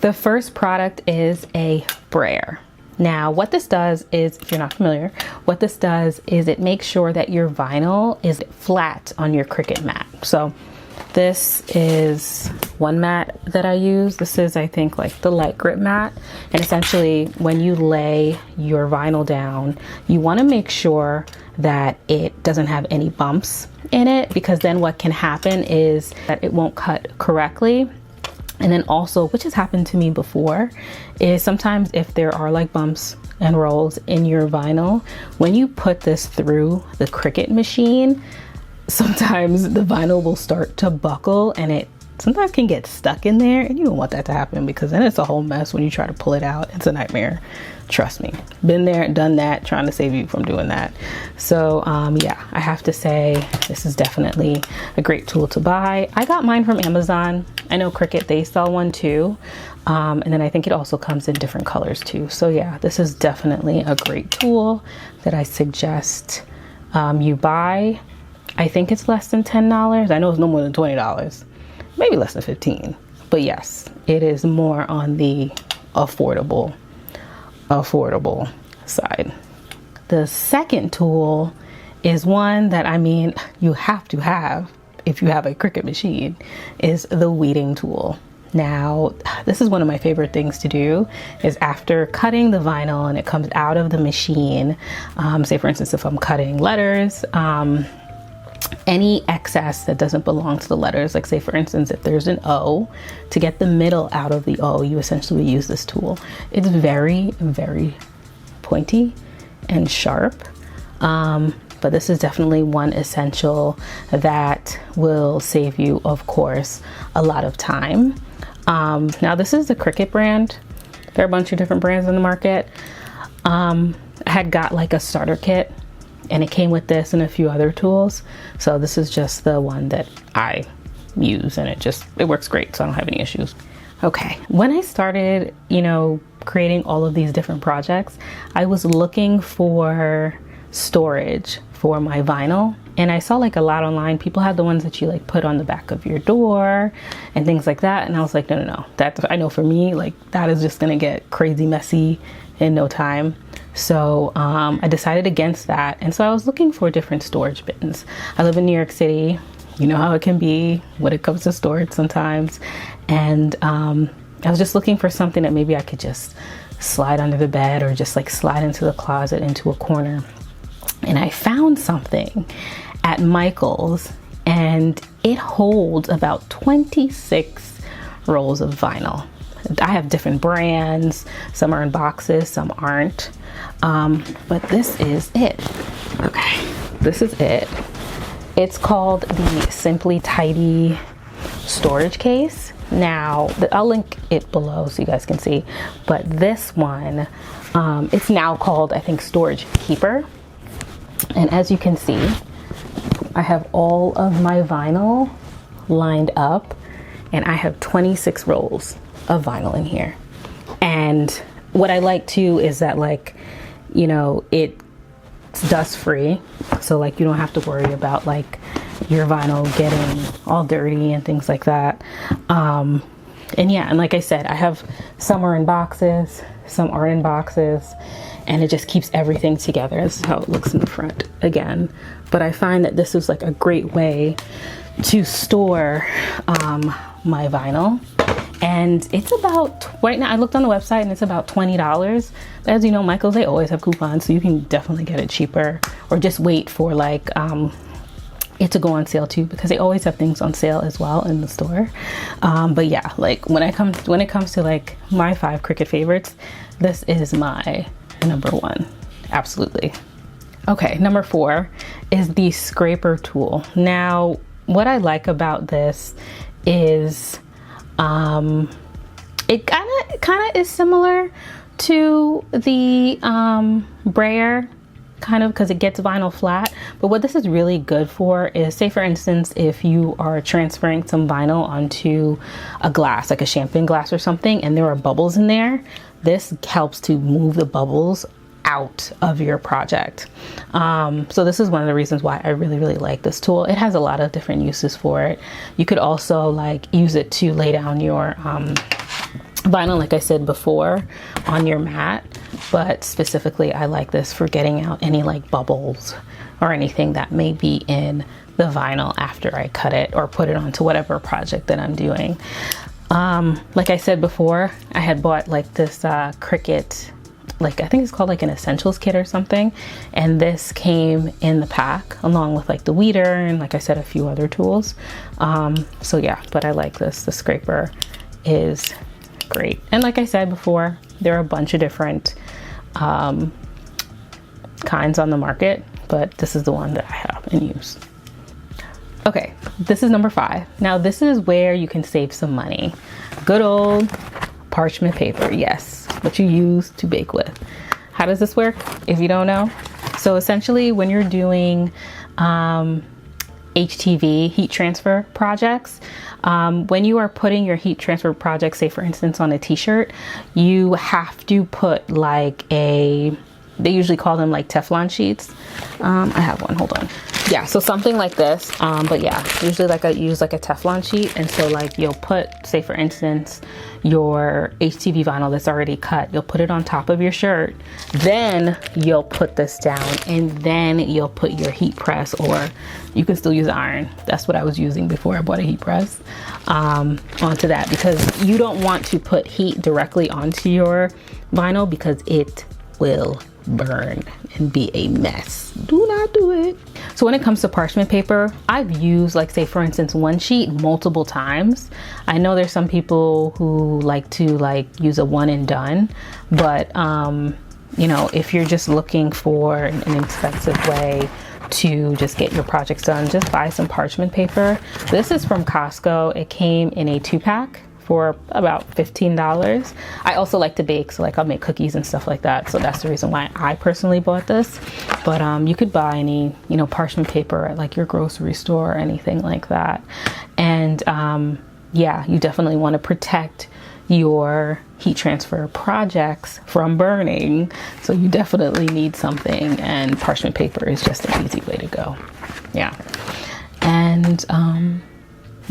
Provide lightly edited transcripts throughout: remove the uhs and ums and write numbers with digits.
The first product is a brayer. Now, what this does is, if you're not familiar, what this does is it makes sure that your vinyl is flat on your Cricut mat. So this is one mat that I use. This is, I think, like the light grip mat. And essentially, when you lay your vinyl down, you want to make sure that it doesn't have any bumps in it, because then what can happen is that it won't cut correctly. And then also, which has happened to me before, is sometimes if there are like bumps and rolls in your vinyl, when you put this through the Cricut machine, sometimes the vinyl will start to buckle and it sometimes can get stuck in there, and you don't want that to happen, because then it's a whole mess when you try to pull it out. It's a nightmare. Trust me, been there, done that, trying to save you from doing that. So yeah, I have to say this is definitely a great tool to buy. I got mine from Amazon. I know Cricut, they sell one too. And then I think it also comes in different colors too. So yeah, this is definitely a great tool that I suggest you buy. I think it's less than $10. I know it's no more than $20, maybe less than 15. But yes, it is more on the affordable side. The second tool is one that, I mean, you have to have if you have a Cricut machine, is the weeding tool. Now, this is one of my favorite things to do, is after cutting the vinyl and it comes out of the machine, say for instance, if I'm cutting letters, any excess that doesn't belong to the letters, like say for instance, if there's an O, to get the middle out of the O, you essentially use this tool. It's very, very pointy and sharp. But this is definitely one essential that will save you, of course, a lot of time. Now this is the Cricut brand. There are a bunch of different brands in the market. I had got like a starter kit, and it came with this and a few other tools. So this is just the one that I use, and it works great, so I don't have any issues. Okay, when I started, creating all of these different projects, I was looking for storage for my vinyl, and I saw like a lot online. People had the ones that you like put on the back of your door and things like that, and I was like, no, that, I know for me, like that is just gonna get crazy messy in no time. So I decided against that, and so I was looking for different storage bins. I live in New York City. You know how it can be when it comes to storage sometimes, and I was just looking for something that maybe I could just slide under the bed, or just like slide into the closet, into a corner. And I found something at Michael's, and it holds about 26 rolls of vinyl. I have different brands. Some are in boxes, some aren't. But this is it. Okay, this is it. It's called the Simply Tidy storage case. Now, I'll link it below so you guys can see. But this one, it's now called, I think, Storage Keeper. And as you can see, I have all of my vinyl lined up, and I have 26 rolls of vinyl in here. And what I like too is that, like, it's dust free, so like you don't have to worry about like your vinyl getting all dirty and things like that. And yeah, and like I said, I have some are in boxes, some aren't in boxes, and it just keeps everything together. This is how it looks in the front again. But I find that this is like a great way to store my vinyl. And it's about, right now I looked on the website and it's about $20. But as you know, Michael's, they always have coupons, so you can definitely get it cheaper, or just wait for like it to go on sale too, because they always have things on sale as well in the store. But yeah, like when it comes to like my 5 Cricut favorites, this is my number 1. Absolutely. Okay, number 4 is the scraper tool. Now, what I like about this is it kind of is similar to the brayer, kind of, because it gets vinyl flat. But what this is really good for is, say for instance, if you are transferring some vinyl onto a glass, like a champagne glass or something, and there are bubbles in there, this helps to move the bubbles out of your project. So this is one of the reasons why I really like this tool. It has a lot of different uses for it. You could also like use it to lay down your vinyl, like I said before, on your mat, but specifically I like this for getting out any like bubbles or anything that may be in the vinyl after I cut it or put it onto whatever project that I'm doing. Like I said before, I had bought like this Cricut, like I think it's called like an essentials kit or something, and this came in the pack along with like the weeder and, like I said, a few other tools. So yeah, but I like this. The scraper is great, and like I said before, there are a bunch of different kinds on the market, but this is the one that I have and use. Okay, this is number 5. Now this is where you can save some money. Good old parchment paper, yes, what you use to bake with. How does this work if you don't know? So essentially when you're doing HTV, heat transfer projects, when you are putting your heat transfer project, say for instance on a t-shirt, you have to put like they usually call them like Teflon sheets. I have one, hold on. Yeah, so something like this, but yeah, usually like I use like a Teflon sheet. And so like you'll put, say for instance, your HTV vinyl that's already cut, you'll put it on top of your shirt, then you'll put this down, and then you'll put your heat press, or you can still use iron. That's what I was using before I bought a heat press, onto that, because you don't want to put heat directly onto your vinyl because it will burn and be a mess. Do not do it. So when it comes to parchment paper, I've used, like say for instance, one sheet multiple times. I know there's some people who like to like use a one and done, but you know, if you're just looking for an inexpensive way to just get your projects done, just buy some parchment paper. This is from Costco. It came in a 2-pack for about $15. I also like to bake, so like I'll make cookies and stuff like that. So that's the reason why I personally bought this. But you could buy any, you know, parchment paper at like your grocery store or anything like that. And yeah, you definitely want to protect your heat transfer projects from burning. So you definitely need something, and parchment paper is just an easy way to go. Yeah. And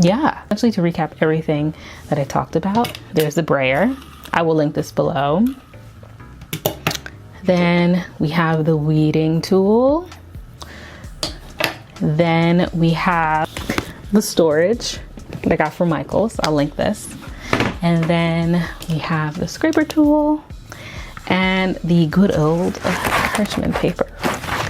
yeah, actually to recap everything that I talked about, there's the brayer. I will link this below. Then we have the weeding tool. Then we have the storage that I got from Michael's. I'll link this. And then we have the scraper tool and the good old parchment paper.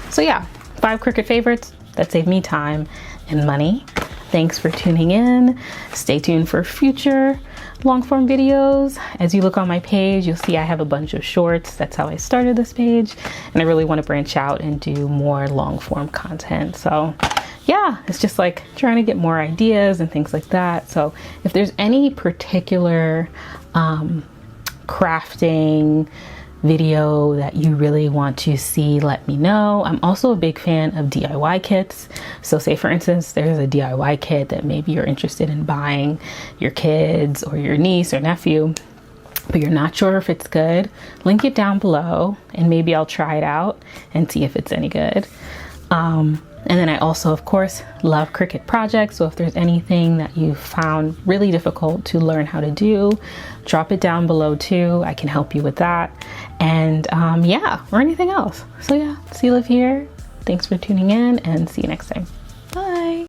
So yeah, 5 Cricut favorites that save me time and money. Thanks for tuning in. Stay tuned for future long form videos. As you look on my page, you'll see I have a bunch of shorts. That's how I started this page. And I really want to branch out and do more long form content. So yeah, it's just like trying to get more ideas and things like that. So if there's any particular crafting video that you really want to see, let me know. I'm also a big fan of DIY kits. So say for instance, there's a DIY kit that maybe you're interested in buying your kids or your niece or nephew, but you're not sure if it's good, link it down below and maybe I'll try it out and see if it's any good. And then I also, of course, love Cricut projects. So if there's anything that you found really difficult to learn how to do, drop it down below too. I can help you with that. And yeah, or anything else. So yeah, see you live here. Thanks for tuning in and see you next time. Bye.